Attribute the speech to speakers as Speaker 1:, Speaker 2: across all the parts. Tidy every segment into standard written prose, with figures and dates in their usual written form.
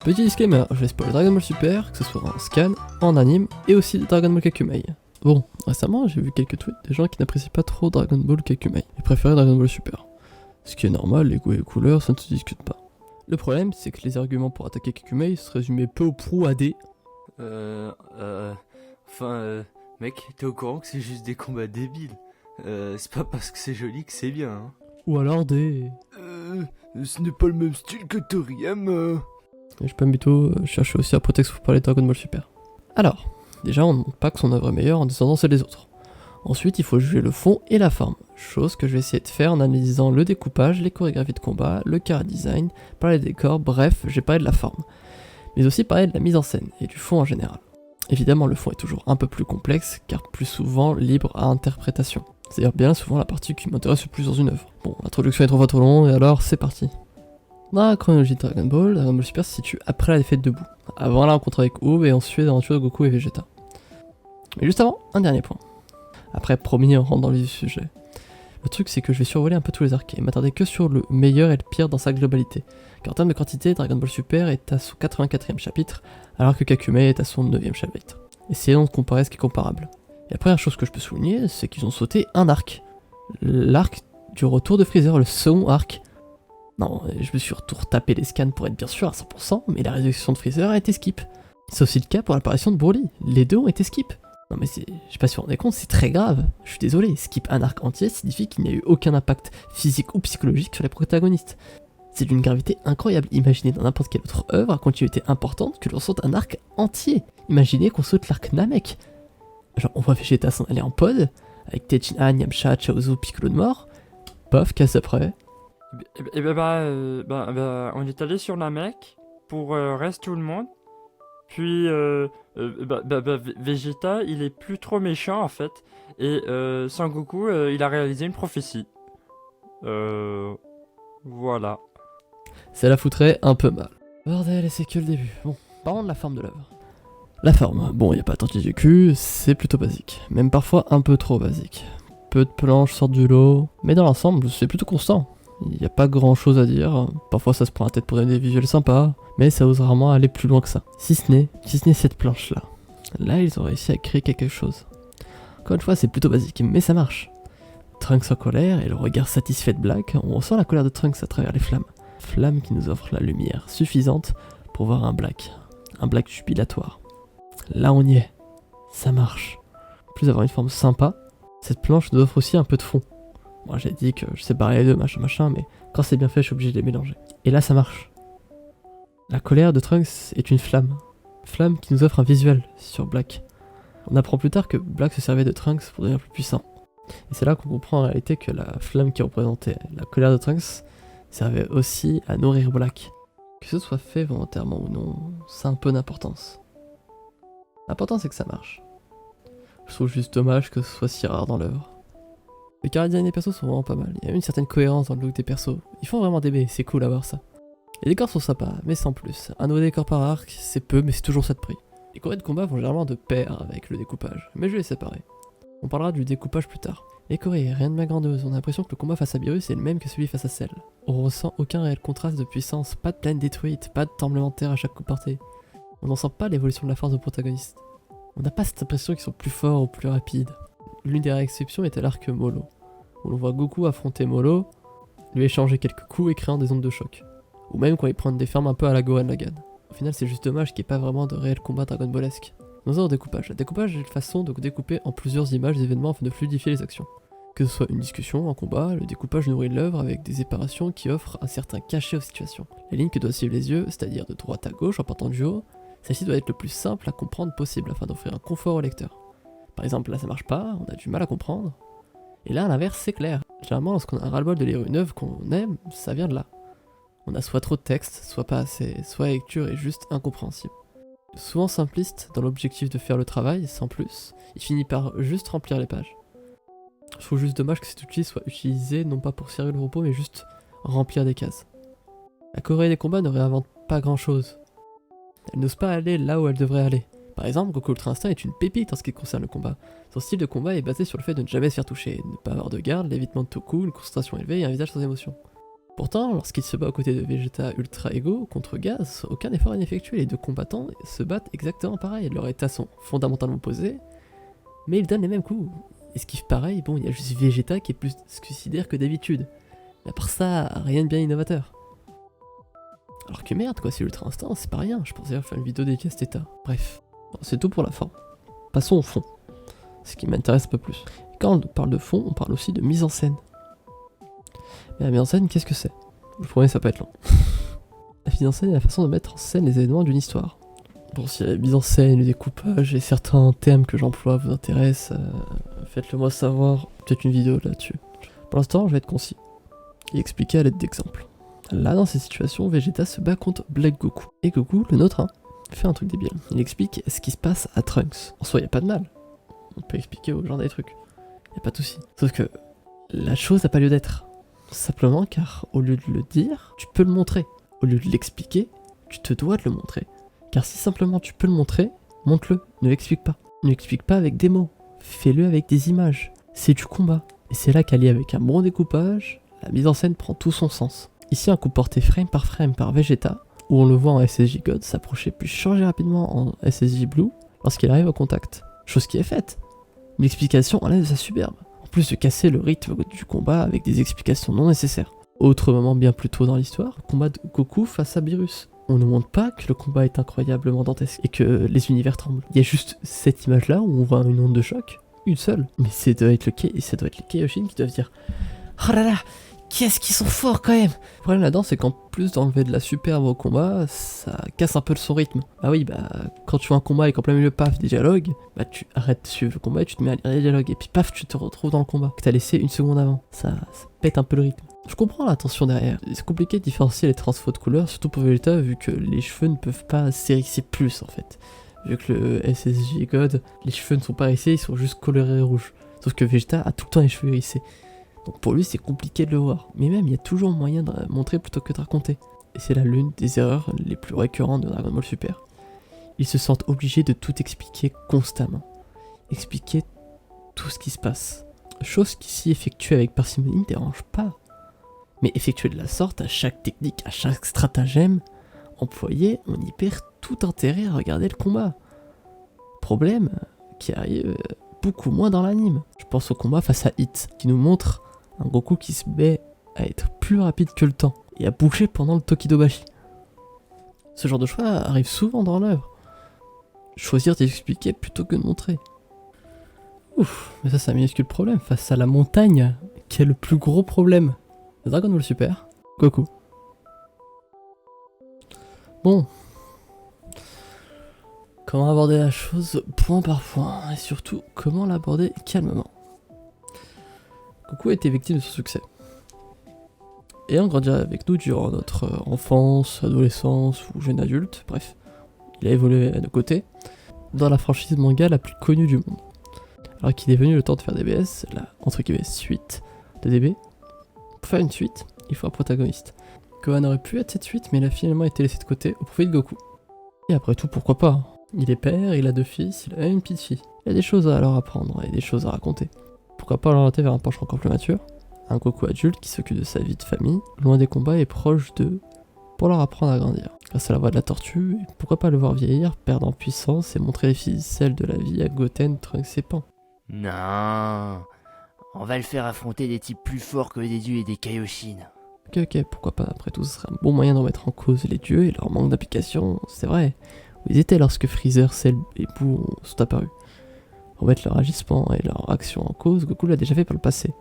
Speaker 1: Petit disclaimer, je vais spoiler Dragon Ball Super, que ce soit en scan, en anime, et aussi Dragon Ball Kakumei. Bon, récemment j'ai vu quelques tweets des gens qui n'apprécient pas trop Dragon Ball Kakumei, et préféraient Dragon Ball Super. Ce qui est normal, les goûts et les couleurs, ça ne se discute pas. Le problème, c'est que les arguments pour attaquer Kakumei se résumaient peu ou prou à des...
Speaker 2: Mec, t'es au courant que c'est juste des combats débiles. C'est pas parce que c'est joli que c'est bien, hein.
Speaker 1: Ou alors des...
Speaker 2: Ce n'est pas le même style que Toriyama.
Speaker 1: Et je peux plutôt chercher aussi un prétexte pour parler de Dragon Ball Super. Alors, déjà on ne montre pas que son œuvre est meilleure en descendant celle des autres. Ensuite, il faut juger le fond et la forme, chose que je vais essayer de faire en analysant le découpage, les chorégraphies de combat, le chara-design, parler des décors, bref, j'ai parlé de la forme. Mais aussi parler de la mise en scène et du fond en général. Évidemment, le fond est toujours un peu plus complexe, car plus souvent libre à interprétation. C'est-à-dire bien souvent la partie qui m'intéresse le plus dans une œuvre. Bon, l'introduction est 3 fois trop longue, et alors c'est parti. Dans la chronologie de Dragon Ball Super se situe après la défaite de Buu, avant la rencontre avec Oob et ensuite l'aventure de Goku et Vegeta. Mais juste avant, un dernier point. Après, promis, on rentre dans le vif du sujet. Le truc, c'est que je vais survoler un peu tous les arcs et m'attarder que sur le meilleur et le pire dans sa globalité. Car en termes de quantité, Dragon Ball Super est à son 84e chapitre, alors que Kakumei est à son 9e chapitre. Essayons de comparer ce qui est comparable. Et la première chose que je peux souligner, c'est qu'ils ont sauté un arc. L'arc du retour de Freezer, le second arc. Non, je me suis retapé les scans pour être bien sûr à 100%, mais la résurrection de Freezer a été skip. C'est aussi le cas pour l'apparition de Broly, les deux ont été skip. Non mais je sais pas si vous vous rendez compte, c'est très grave. Je suis désolé, skip un arc entier signifie qu'il n'y a eu aucun impact physique ou psychologique sur les protagonistes. C'est d'une gravité incroyable. Imaginez dans n'importe quelle autre œuvre à continuité importante que l'on saute un arc entier. Imaginez qu'on saute l'arc Namek. Genre on voit Vegeta s'en aller en pod, avec Tenshinhan, Yamcha, Chaozu, Piccolo de mort. Pof, casse après.
Speaker 3: On est allé sur Namek pour reste tout le monde. Puis Vegeta, il est plus trop méchant en fait. Et Sangoku, il a réalisé une prophétie. Voilà.
Speaker 1: Ça la foutrait un peu mal. Bordel, et c'est que le début. Bon, parlons de la forme de l'œuvre. La forme, bon, y a pas tant de cul, c'est plutôt basique. Même parfois un peu trop basique. Peu de planches sortent du lot, mais dans l'ensemble, c'est plutôt constant. Il n'y a pas grand chose à dire, parfois ça se prend la tête pour donner des visuels sympas, mais ça ose rarement aller plus loin que ça. Si ce n'est cette planche là. Là ils ont réussi à créer quelque chose. Encore une fois c'est plutôt basique, mais ça marche. Trunks en colère et le regard satisfait de Black, on ressent la colère de Trunks à travers les flammes. Flammes qui nous offrent la lumière suffisante pour voir un Black jubilatoire. Là on y est, ça marche. En plus d'avoir une forme sympa, cette planche nous offre aussi un peu de fond. Moi j'ai dit que je séparais les deux, machin, mais quand c'est bien fait, je suis obligé de les mélanger. Et là, ça marche. La colère de Trunks est une flamme. Flamme qui nous offre un visuel sur Black. On apprend plus tard que Black se servait de Trunks pour devenir plus puissant. Et c'est là qu'on comprend en réalité que la flamme qui représentait la colère de Trunks servait aussi à nourrir Black. Que ce soit fait volontairement ou non, ça a un peu d'importance. L'important c'est que ça marche. Je trouve juste dommage que ce soit si rare dans l'œuvre. Les chara-design des persos sont vraiment pas mal, il y a une certaine cohérence dans le look des persos, ils font vraiment des baies, c'est cool à voir ça. Les décors sont sympas, mais sans plus, un nouveau décor par arc, c'est peu mais c'est toujours ça de prix. Les chorés de combat vont généralement de pair avec le découpage, mais je vais les séparer. On parlera du découpage plus tard. Les chorés, rien de bien grandiose, on a l'impression que le combat face à Beerus est le même que celui face à Cell. On ressent aucun réel contraste de puissance, pas de plaine détruite, pas de tremblement de terre à chaque coup porté. On n'en sent pas l'évolution de la force de protagoniste. On n'a pas cette impression qu'ils sont plus forts ou plus rapides. L'une des exceptions était l'arc Molo, où l'on voit Goku affronter Molo, lui échanger quelques coups et créant des ondes de choc. Ou même quand il prend des fermes un peu à la Gurren Lagann. Au final c'est juste dommage qu'il n'y ait pas vraiment de réel combat Dragon Ballesque. Dans un découpage. Le découpage est une façon de découper en plusieurs images d'événements afin de fluidifier les actions. Que ce soit une discussion, un combat, le découpage nourrit l'œuvre avec des séparations qui offrent un certain cachet aux situations. Les lignes que doivent suivre les yeux, c'est-à-dire de droite à gauche en partant du haut, celle-ci doit être le plus simple à comprendre possible afin d'offrir un confort au lecteur. Par exemple là ça marche pas, on a du mal à comprendre. Et là à l'inverse c'est clair. Généralement lorsqu'on a un ras-le-bol de lire une œuvre qu'on aime, ça vient de là. On a soit trop de texte, soit pas assez, soit la lecture est juste incompréhensible. Souvent simpliste dans l'objectif de faire le travail, sans plus, il finit par juste remplir les pages. Je trouve juste dommage que cet outil soit utilisé non pas pour serrer le repos mais juste remplir des cases. La choré des combats ne réinvente pas grand chose. Elle n'ose pas aller là où elle devrait aller. Par exemple, Goku Ultra Instinct est une pépite en ce qui concerne le combat. Son style de combat est basé sur le fait de ne jamais se faire toucher, ne pas avoir de garde, l'évitement de Toku, une concentration élevée et un visage sans émotion. Pourtant, lorsqu'il se bat aux côtés de Vegeta Ultra Ego contre Gaz, aucun effort n'est effectué. Les deux combattants se battent exactement pareil. Leurs états sont fondamentalement opposés, mais ils donnent les mêmes coups. Esquive pareil, bon, il y a juste Vegeta qui est plus suicidaire que d'habitude. Mais à part ça, rien de bien innovateur. Alors que merde, quoi, c'est Ultra Instinct, c'est pas rien. Je pensais faire une vidéo dédiée à cet état. Bref, bon, c'est tout pour la forme. Passons au fond, ce qui m'intéresse un peu plus. Quand on parle de fond, on parle aussi de mise en scène. Mais la mise en scène, qu'est-ce que c'est? Je vous promets, ça peut être long. La mise en scène est la façon de mettre en scène les événements d'une histoire. Bon, si la mise en scène, le découpage et certains termes que j'emploie vous intéressent, faites-le moi savoir, peut-être une vidéo là-dessus. Pour l'instant, je vais être concis et expliquer à l'aide d'exemples. Là, dans ces situations, Vegeta se bat contre Black Goku. Et Goku, le nôtre, fait un truc débile. Il explique ce qui se passe à Trunks. En soi, y a pas de mal. On peut expliquer aux gens des trucs. Y a pas de souci. Sauf que la chose n'a pas lieu d'être. Simplement car, au lieu de le dire, tu peux le montrer. Au lieu de l'expliquer, tu te dois de le montrer. Car si simplement tu peux le montrer, montre-le, ne l'explique pas. Ne l'explique pas avec des mots, fais-le avec des images. C'est du combat. Et c'est là qu'allié avec un bon découpage, la mise en scène prend tout son sens. Ici un coup porté frame par Vegeta, où on le voit en SSJ God s'approcher puis changer rapidement en SSJ Blue lorsqu'il arrive au contact. Chose qui est faite. Mais l'explication enlève sa superbe. En plus de casser le rythme du combat avec des explications non nécessaires. Autre moment bien plus tôt dans l'histoire, le combat de Goku face à Beerus. On ne montre pas que le combat est incroyablement dantesque et que les univers tremblent. Il y a juste cette image là où on voit une onde de choc, une seule. Mais ça doit être les Kaioshin qui doivent dire « Oh là là, qu'est-ce qu'ils sont forts quand même !» Le problème là-dedans, c'est qu'en plus d'enlever de la superbe au combat, ça casse un peu son rythme. Bah oui, quand tu vois un combat et qu'en plein milieu, paf, des dialogues, bah tu arrêtes de suivre le combat et tu te mets à lire les dialogues. Et puis paf, tu te retrouves dans le combat que t'as laissé une seconde avant. Ça pète un peu le rythme. Je comprends l'intention derrière. C'est compliqué de différencier les transfos de couleurs, surtout pour Vegeta, vu que les cheveux ne peuvent pas s'érisser plus en fait. Vu que le SSJ God, les cheveux ne sont pas hérissés, ils sont juste colorés rouges. Sauf que Vegeta a tout le temps les cheveux hérissés. Donc pour lui, c'est compliqué de le voir. Mais même, il y a toujours moyen de montrer plutôt que de raconter. Et c'est là l'une des erreurs les plus récurrentes de Dragon Ball Super. Ils se sentent obligés de tout expliquer constamment. Expliquer tout ce qui se passe. Chose qui, si effectuée avec parcimonie, ne dérange pas. Mais effectuer de la sorte, à chaque technique, à chaque stratagème employé, on y perd tout intérêt à regarder le combat. Problème qui arrive beaucoup moins dans l'anime. Je pense au combat face à Hit, qui nous montre un Goku qui se met à être plus rapide que le temps, et à bouger pendant le Tokidobashi. Ce genre de choix arrive souvent dans l'œuvre. Choisir d'expliquer plutôt que de montrer. Ouf, mais ça c'est un minuscule problème face à la montagne, qui est le plus gros problème. Dragon Ball Super, Goku. Bon. Comment aborder la chose point par point, et surtout comment l'aborder calmement. Goku a été victime de son succès. Ayant grandi avec nous durant notre enfance, adolescence ou jeune adulte, bref, il a évolué à nos côtés, dans la franchise manga la plus connue du monde. Alors qu'il est venu le temps de faire DBS, la entre guillemets suite de DB. Pour faire une suite, il faut un protagoniste. Gohan aurait pu être cette suite, mais il a finalement été laissé de côté au profit de Goku. Et après tout, pourquoi pas? Il est père, il a 2 fils, il a même une petite fille. Il y a des choses à leur apprendre et des choses à raconter. Pourquoi pas l'orienter vers un penchant encore plus mature? Un Goku adulte qui s'occupe de sa vie de famille, loin des combats et proche d'eux, pour leur apprendre à grandir. Grâce à la voix de la tortue, pourquoi pas le voir vieillir, perdre en puissance et montrer les ficelles de la vie à Goten, Trunks et Pan.
Speaker 4: Non, on va le faire affronter des types plus forts que des dieux et des Kaioshin.
Speaker 1: Ok, pourquoi pas, après tout, ce serait un bon moyen de remettre en cause les dieux et leur manque d'application, c'est vrai. Où ils étaient lorsque Freezer, Cell et Boo sont apparus. Remettre leur agissement et leur action en cause, Goku l'a déjà fait par le passé.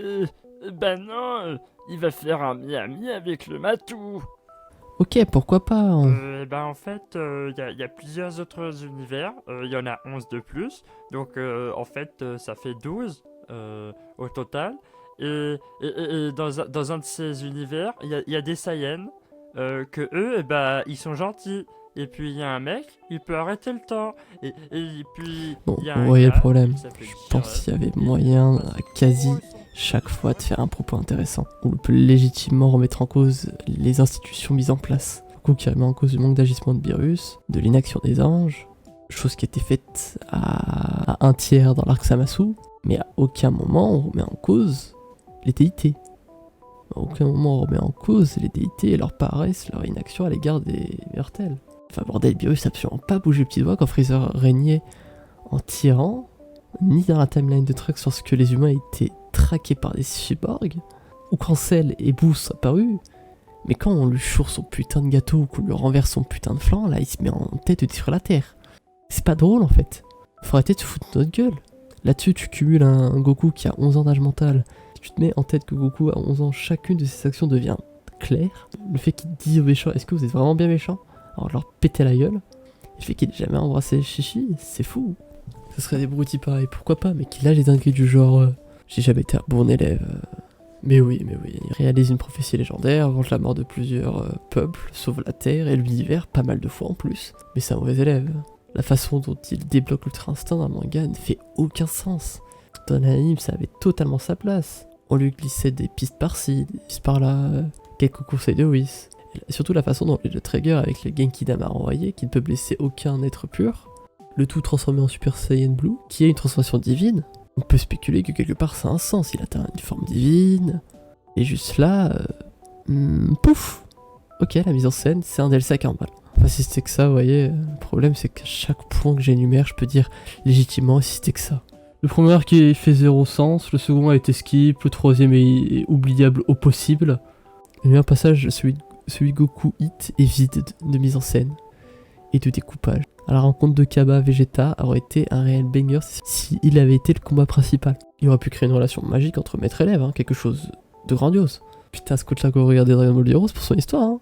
Speaker 3: Non, il va faire un Miami avec le Matou.
Speaker 1: Ok, pourquoi pas
Speaker 3: En fait, il y a plusieurs autres univers, il y en a 11 de plus, donc en fait ça fait 12 au total, et dans un de ces univers, il y a des Saiyans, que eux, ils sont gentils, et puis il y a un mec, il peut arrêter le temps, et puis
Speaker 1: Bon,
Speaker 3: il y a
Speaker 1: vous
Speaker 3: un
Speaker 1: voyez
Speaker 3: gars
Speaker 1: le problème.
Speaker 3: qui s'appelle
Speaker 1: Je pense qu'il y avait moyen à quasi chaque fois de faire un propos intéressant, où on peut légitimement remettre en cause les institutions mises en place. Goku qui remet en cause le manque d'agissement de Beerus, de l'inaction des anges, chose qui était faite à un tiers dans l'arc Samasu, mais à aucun moment on remet en cause les déités. À aucun moment on remet en cause les déités et leur paresse, leur inaction à l'égard des mortels. Enfin bordel, Beerus n'a absolument pas bougé le petit doigt quand Freezer régnait en tyran, ni dans la timeline de Trunks lorsque les humains étaient traqués par des cyborgs, ou quand Cell et Boo sont apparus, mais quand on lui choure son putain de gâteau ou qu'on lui renverse son putain de flan, là il se met en tête de détruire la Terre. C'est pas drôle en fait. Faut arrêter de se foutre de notre gueule. Là-dessus tu cumules un Goku qui a 11 ans d'âge mental, tu te mets en tête que Goku a 11 ans, chacune de ses actions devient claire. Le fait qu'il dit aux méchants, est-ce que vous êtes vraiment bien méchants? Alors leur péter la gueule. Le fait qu'il ait jamais embrassé Chichi, c'est fou. Ce serait des broutilles pareils, pourquoi pas, mais qu'il a les dingueries du genre j'ai jamais été un bon élève. Mais oui, il réalise une prophétie légendaire, venge la mort de plusieurs peuples, sauve la Terre et l'univers, pas mal de fois en plus. Mais c'est un mauvais élève. La façon dont il débloque l'Ultra Instinct dans le manga ne fait aucun sens. Dans l'anime, ça avait totalement sa place. On lui glissait des pistes par-ci, des pistes par-là, quelques conseils de Whis. Et surtout la façon dont il le trigger avec le Genki Dama envoyé, qui ne peut blesser aucun être pur. Le tout transformé en Super Saiyan Blue, qui est une transformation divine. On peut spéculer que quelque part ça a un sens, il atteint une forme divine. Et juste là, pouf. Ok, la mise en scène, c'est un DLC à 40 balles. Enfin, si c'était que ça, vous voyez, le problème c'est qu'à chaque point que j'énumère, je peux dire légitimement si c'était que ça. Le premier arc il fait zéro sens, le second a été skip, le troisième est oubliable au possible. Le meilleur passage, celui Goku Hit, est vide de mise en scène et de découpage. À la rencontre de Kaba Vegeta aurait été un réel banger si il avait été le combat principal. Il aurait pu créer une relation magique entre maître et élève, hein, quelque chose de grandiose. Putain, ce coach-là qu'on regardait Dragon Ball Heroes pour son histoire. Hein.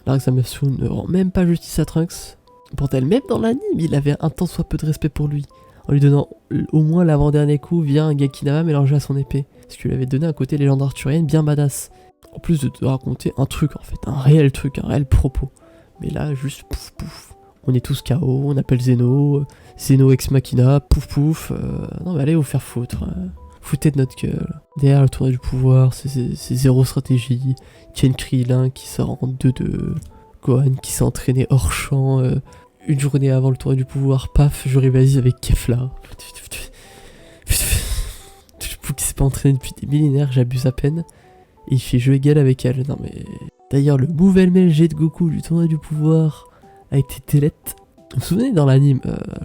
Speaker 1: L'arc Zamasu ne rend même pas justice à Trunks. Pourtant, même dans l'anime, il avait un tant soit peu de respect pour lui, en lui donnant au moins l'avant-dernier coup via un Genki Dama mélangé à son épée. Ce qui lui avait donné un côté légende arthurienne bien badass. En plus de te raconter un truc en fait, un réel truc, un réel propos. Mais là, juste pouf pouf. On est tous KO, on appelle Zeno, Zeno ex machina, pouf pouf. Non mais allez vous faire foutre. Foutez de notre gueule. Derrière le tournoi du pouvoir, c'est zéro stratégie. Tien Krillin qui sort en 2-2. Gohan qui s'est entraîné hors champ. Une journée avant le tournoi du pouvoir, paf, je rivalise avec Kefla. Qui s'est pas entraîné depuis des millénaires, j'abuse à peine. Et il fait jeu égal avec elle. Non mais. D'ailleurs, le mouvement MLG de Goku du tournoi du pouvoir a été delete. Vous vous souvenez dans l'anime,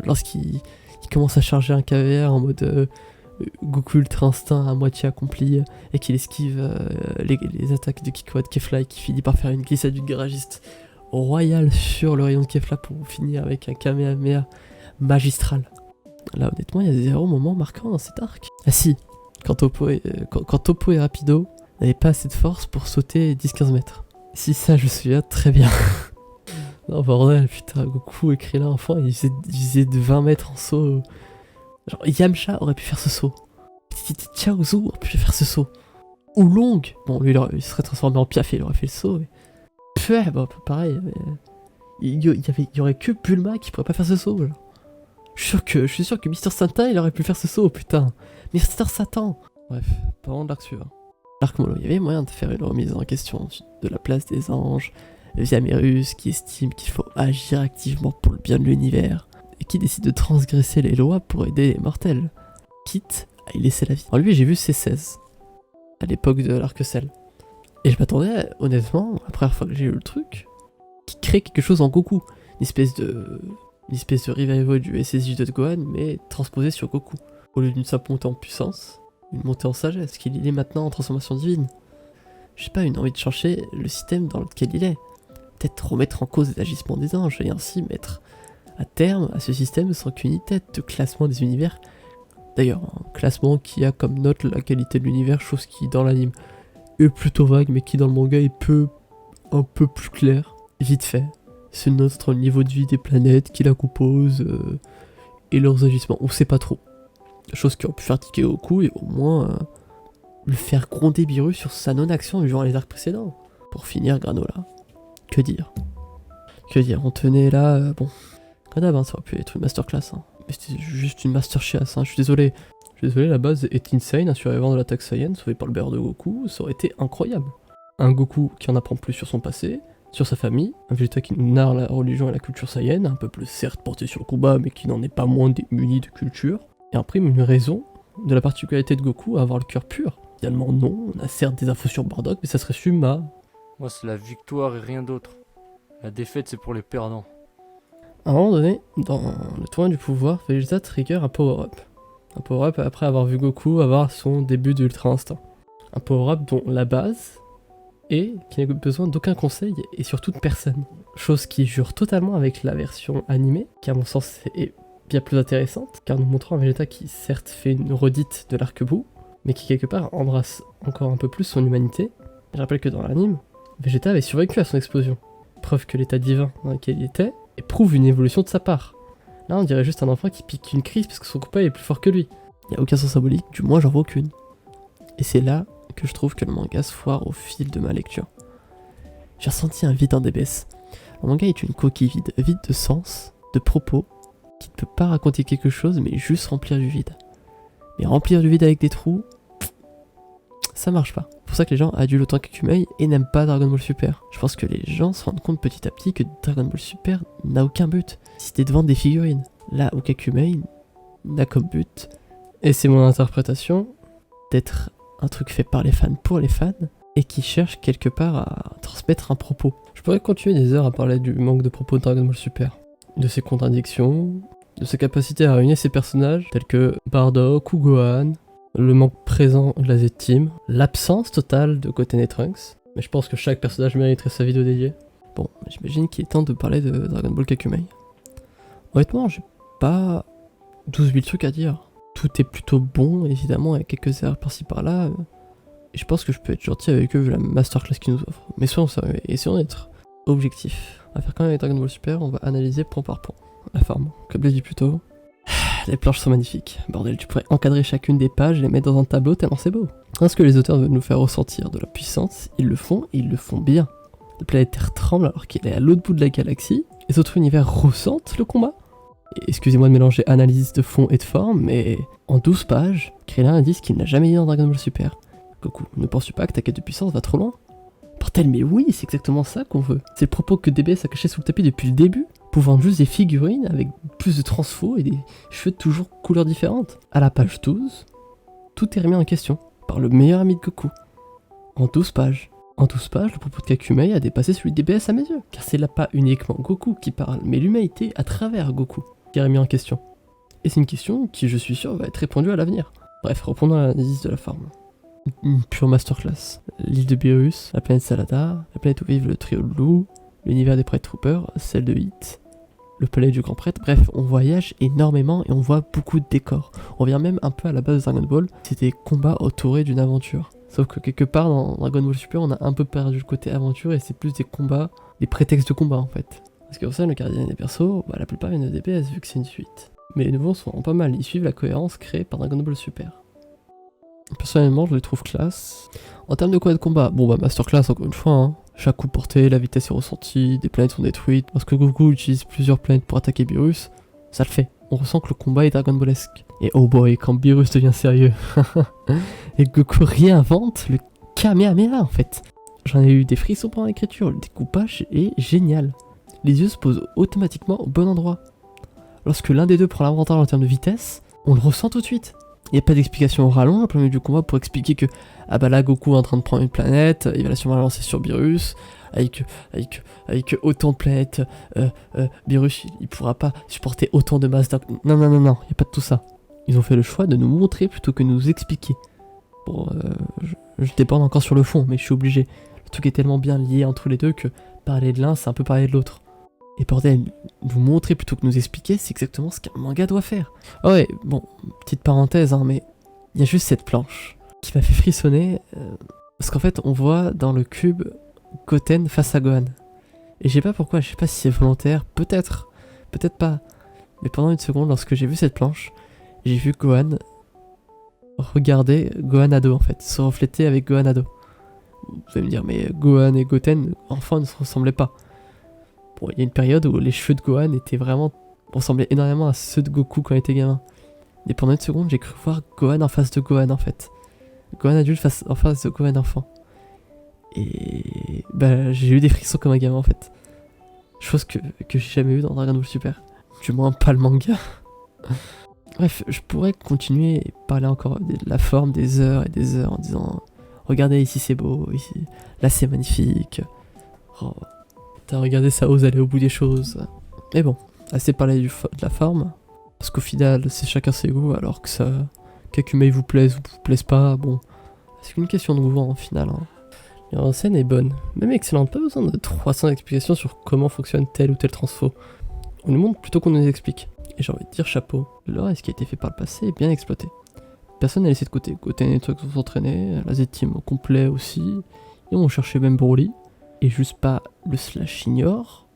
Speaker 1: lorsqu'il commence à charger un KVR en mode Goku Ultra Instinct à moitié accompli et qu'il esquive les attaques de Kiko de Kefla et qui finit par faire une glissade du garagiste royal sur le rayon de Kefla pour finir avec un Kamehameha magistral. Là honnêtement il y a zéro moment marquant dans cet arc. Ah si, quand Toppo et Rapido n'avaient pas assez de force pour sauter 10-15 mètres. Si ça je me souviens très bien. Non bordel, putain, Goku et Krillin enfant, ils faisaient de 20 mètres en saut. Genre Yamcha aurait pu faire ce saut. Petit Chaozu aurait pu faire ce saut. Ou Long, bon lui il serait transformé en Piaf et il aurait fait le saut. Mais... Pfff, bon pareil, mais... il y aurait que Bulma qui pourrait pas faire ce saut. Genre. Je suis sûr que Mister Satan il aurait pu faire ce saut, putain. Mister Satan. Bref, parlons de l'arc suivant. L'arc Molo, il y avait moyen de faire une remise en question de la place des anges, via Merus qui estime qu'il faut agir activement pour le bien de l'univers, et qui décide de transgresser les lois pour aider les mortels, quitte à y laisser la vie. En lui j'ai vu C16, à l'époque de l'arc Cell. Et je m'attendais, honnêtement, la première fois que j'ai eu le truc, qui crée quelque chose en Goku. Une espèce de revival du SSJ de Gohan, mais transposé sur Goku. Au lieu d'une simple montée en puissance, une montée en sagesse, qu'il est maintenant en transformation divine. J'ai pas une envie de changer le système dans lequel il est. Peut-être remettre en cause les agissements des anges et ainsi mettre à terme à ce système sans qu'une tête de classement des univers. D'ailleurs, un classement qui a comme note la qualité de l'univers, chose qui dans l'anime est plutôt vague, mais qui dans le manga est un peu plus clair. Vite fait, c'est notre niveau de vie des planètes qui la composent et leurs agissements. On sait pas trop. Chose qui aurait pu faire tiquer Goku et au moins le faire gronder Beerus sur sa non-action durant les arcs précédents. Pour finir, Granola. Que dire, on tenait là, bon, Grenade, ça aurait pu être une masterclass, hein. Mais c'était juste une master chiasse, hein. Je suis désolé, la base est insane, un survivant de l'attaque Saiyan sauvé par le beurre de Goku, ça aurait été incroyable. Un Goku qui en apprend plus sur son passé, sur sa famille, un Vegeta qui nous narre la religion et la culture Saiyan, un peuple certes porté sur le combat, mais qui n'en est pas moins démuni de culture, et imprime une raison de la particularité de Goku à avoir le cœur pur. Finalement non, on a certes des infos sur Bardock, mais ça serait Suma.
Speaker 2: Moi, c'est la victoire et rien d'autre. La défaite, c'est pour les perdants.
Speaker 1: À un moment donné, dans le tournoi du pouvoir, Vegeta trigger un power-up. Un power-up après avoir vu Goku avoir son début d'Ultra Instinct. Un power-up dont la base est qu'il n'a besoin d'aucun conseil et surtout de personne. Chose qui jure totalement avec la version animée, qui à mon sens est bien plus intéressante, car nous montrons un Vegeta qui certes fait une redite de l'arc-bout, mais qui quelque part embrasse encore un peu plus son humanité. Je rappelle que dans l'anime, Vegeta avait survécu à son explosion. Preuve que l'état divin dans lequel il était éprouve une évolution de sa part. Là, on dirait juste un enfant qui pique une crise parce que son copain est plus fort que lui. Il n'y a aucun sens symbolique, du moins j'en vois aucune. Et c'est là que je trouve que le manga se foire au fil de ma lecture. J'ai ressenti un vide en DBS. Le manga est une coquille vide, vide de sens, de propos, qui ne peut pas raconter quelque chose mais juste remplir du vide. Mais remplir du vide avec des trous, ça marche pas. C'est pour ça que les gens adulent autant qu'Akumei et n'aiment pas Dragon Ball Super. Je pense que les gens se rendent compte petit à petit que Dragon Ball Super n'a aucun but. C'était de vendre des figurines. Là où Kakumei n'a comme but, et c'est mon interprétation, d'être un truc fait par les fans pour les fans, et qui cherche quelque part à transmettre un propos. Je pourrais continuer des heures à parler du manque de propos de Dragon Ball Super. De ses contradictions, de sa capacité à réunir ses personnages, tels que Bardock ou Gohan, le manque présent de la Z-Team, l'absence totale de Goten et Trunks, mais je pense que chaque personnage mériterait sa vidéo dédiée. Bon, j'imagine qu'il est temps de parler de Dragon Ball Kakumei. Honnêtement, j'ai pas 12 000 trucs à dire. Tout est plutôt bon, évidemment, avec quelques erreurs par-ci par-là. Et je pense que je peux être gentil avec eux vu la masterclass qu'ils nous offrent. Mais soyons sérieux, essayons d'être objectifs. On va faire quand même avec Dragon Ball Super, on va analyser point par point. La forme, comme je l'ai dit plus tôt. Les planches sont magnifiques. Bordel, tu pourrais encadrer chacune des pages et les mettre dans un tableau tellement c'est beau. Lorsque les auteurs veulent nous faire ressentir de la puissance, ils le font et ils le font bien. La planète Terre tremble alors qu'elle est à l'autre bout de la galaxie. Les autres univers ressentent le combat. Et excusez-moi de mélanger analyse de fond et de forme, mais en 12 pages, Krillin indique qu'il n'a jamais dit dans Dragon Ball Super. Goku, ne penses-tu pas que ta quête de puissance va trop loin? Bordel, mais oui, c'est exactement ça qu'on veut. C'est le propos que DBS a caché sous le tapis depuis le début, pour vendre juste des figurines avec plus de transfo et des cheveux de toujours couleurs différentes. À la page 12, tout est remis en question par le meilleur ami de Goku. En 12 pages. En 12 pages, le propos de Kakumei a dépassé celui de DBS à mes yeux. Car c'est là pas uniquement Goku qui parle, mais l'humanité à travers Goku qui est remis en question. Et c'est une question qui, je suis sûr, va être répondue à l'avenir. Bref, reprenons l'analyse de la forme. Une pure masterclass. L'île de Beerus, la planète Salada, la planète où vivent le trio de loups, l'univers des Prêtre Troopers, celle de Hit, le palais du grand prêtre. Bref, on voyage énormément et on voit beaucoup de décors. On revient même un peu à la base de Dragon Ball, c'est des combats entourés d'une aventure. Sauf que quelque part dans Dragon Ball Super, on a un peu perdu le côté aventure et c'est plus des combats, des prétextes de combat en fait. Parce que pour ça, le gardien des persos, la plupart viennent de DBS vu que c'est une suite. Mais les nouveaux sont vraiment pas mal, ils suivent la cohérence créée par Dragon Ball Super. Personnellement, je les trouve classe. En termes de quoi de combat, masterclass encore une fois, hein. Chaque coup porté, la vitesse est ressentie, des planètes sont détruites. Parce que Goku utilise plusieurs planètes pour attaquer Beerus, ça le fait. On ressent que le combat est Dragon Ballesque. Et oh boy, quand Beerus devient sérieux. Et Goku réinvente le Kamehameha en fait. J'en ai eu des frissons pendant l'écriture, le découpage est génial. Les yeux se posent automatiquement au bon endroit. Lorsque l'un des deux prend l'avantage en termes de vitesse, on le ressent tout de suite. Il n'y a pas d'explication au rallonge au plein milieu du combat pour expliquer que là Goku est en train de prendre une planète, il va la sûrement la lancer sur Beerus, avec autant de planètes, Beerus il pourra pas supporter autant de masse. Non, il n'y a pas de tout ça. Ils ont fait le choix de nous montrer plutôt que nous expliquer. Bon, je déborde encore sur le fond, mais je suis obligé. Le truc est tellement bien lié entre les deux que parler de l'un, c'est un peu parler de l'autre. Et bordel, nous montrer plutôt que nous expliquer, c'est exactement ce qu'un manga doit faire. Oh ouais, bon, petite parenthèse, hein, mais il y a juste cette planche qui m'a fait frissonner, parce qu'en fait, on voit dans le cube Goten face à Gohan. Et je sais pas pourquoi, je sais pas si c'est volontaire, peut-être pas. Mais pendant une seconde, lorsque j'ai vu cette planche, j'ai vu Gohan regarder Gohan ado en fait, se refléter avec Gohan ado. Vous allez me dire, mais Gohan et Goten, enfants, ne se ressemblaient pas. Bon, il y a une période où les cheveux de Gohan ressemblaient énormément à ceux de Goku quand il était gamin. Et pendant une seconde, j'ai cru voir Gohan en face de Gohan en fait. Gohan adulte en face de Gohan enfant. Et j'ai eu des frissons comme un gamin en fait. Chose que j'ai jamais eu dans Dragon Ball Super. Du moins pas le manga. Bref, je pourrais continuer et parler encore de la forme des heures et des heures en disant regardez ici c'est beau, ici, là c'est magnifique. Oh, putain, regardez ça, ose aller au bout des choses. Mais bon, assez parlé de la forme, parce qu'au final c'est chacun ses goûts, alors que ça, Kakumei vous plaise ou vous plaise pas, bon, c'est qu'une question de goût en final. Hein. La scène est bonne, même excellente, pas besoin de 300 explications sur comment fonctionne tel ou tel transfo. On nous montre plutôt qu'on nous explique. Et j'ai envie de dire chapeau, le reste qui a été fait par le passé est bien exploité. Personne n'a laissé de côté. Côté Network sont entraînés, la Z-Team au complet aussi, et on cherchait même Broly, et juste pas le slash ignore,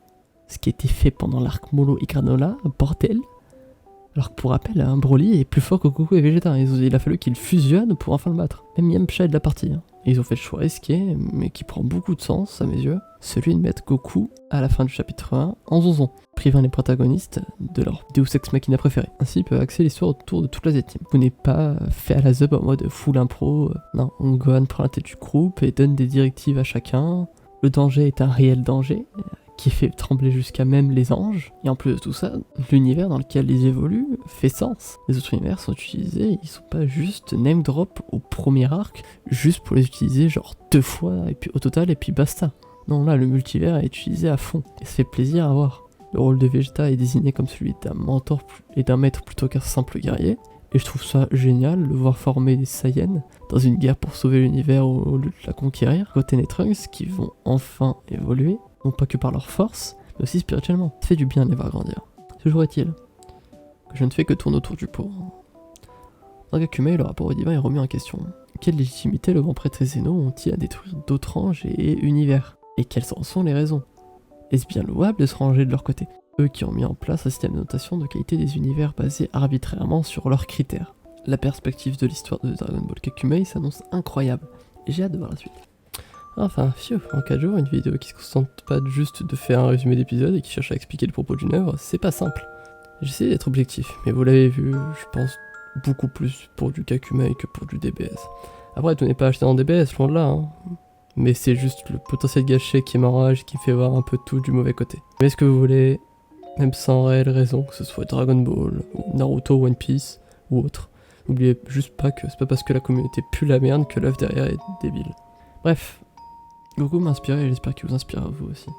Speaker 1: ce qui a été fait pendant l'arc Molo et Granola, bordel. Alors que pour rappel, hein, Broly est plus fort que Goku et Vegeta, il a fallu qu'ils fusionnent pour enfin le battre. Même Yamcha est de la partie. Hein. Et ils ont fait le choix risqué, mais qui prend beaucoup de sens à mes yeux, celui de mettre Goku à la fin du chapitre 1 en zonzon, privant les protagonistes de leur Deus Ex Machina préféré. Ainsi, ils peuvent axer l'histoire autour de toute la Z-Team. Vous n'êtes pas fait à la zub en mode full impro, non, Gohan prend la tête du groupe et donne des directives à chacun. Le danger est un réel danger, qui fait trembler jusqu'à même les anges. Et en plus de tout ça, l'univers dans lequel ils évoluent fait sens. Les autres univers sont utilisés, ils sont pas juste name drop au premier arc, juste pour les utiliser genre 2 fois, et puis au total, et puis basta. Non, là, le multivers est utilisé à fond, et ça fait plaisir à voir. Le rôle de Vegeta est désigné comme celui d'un mentor et d'un maître plutôt qu'un simple guerrier, et je trouve ça génial de voir former des Saiyans dans une guerre pour sauver l'univers au lieu de la conquérir. Côté Trunks qui vont enfin évoluer, non pas que par leur force, mais aussi spirituellement. Ça fait du bien de les voir grandir. Toujours est-il que je ne fais que tourner autour du pot. Dans Kakumei, le rapport au divin est remis en question. Quelle légitimité le grand prêtre et Zeno ont-ils à détruire d'autres anges et univers? Et quelles en sont les raisons? Est-ce bien louable de se ranger de leur côté? Eux qui ont mis en place un système de notation de qualité des univers basé arbitrairement sur leurs critères. La perspective de l'histoire de Dragon Ball Kakumei s'annonce incroyable, et j'ai hâte de voir la suite. Enfin, fiu, en 4 jours, une vidéo qui se contente pas juste de faire un résumé d'épisode et qui cherche à expliquer le propos d'une œuvre, c'est pas simple. J'essaie d'être objectif, mais vous l'avez vu, je pense beaucoup plus pour du Kakumei que pour du DBS. Après, tout n'est pas acheté en DBS, loin de là, hein. Mais c'est juste le potentiel gâché qui m'enrage, qui me fait voir un peu tout du mauvais côté. Mais ce que vous voulez, même sans réelle raison, que ce soit Dragon Ball, ou Naruto, One Piece, ou autre, n'oubliez juste pas que c'est pas parce que la communauté pue la merde que l'œuvre derrière est débile. Bref, Goku m'a inspiré et j'espère qu'il vous inspirera vous aussi.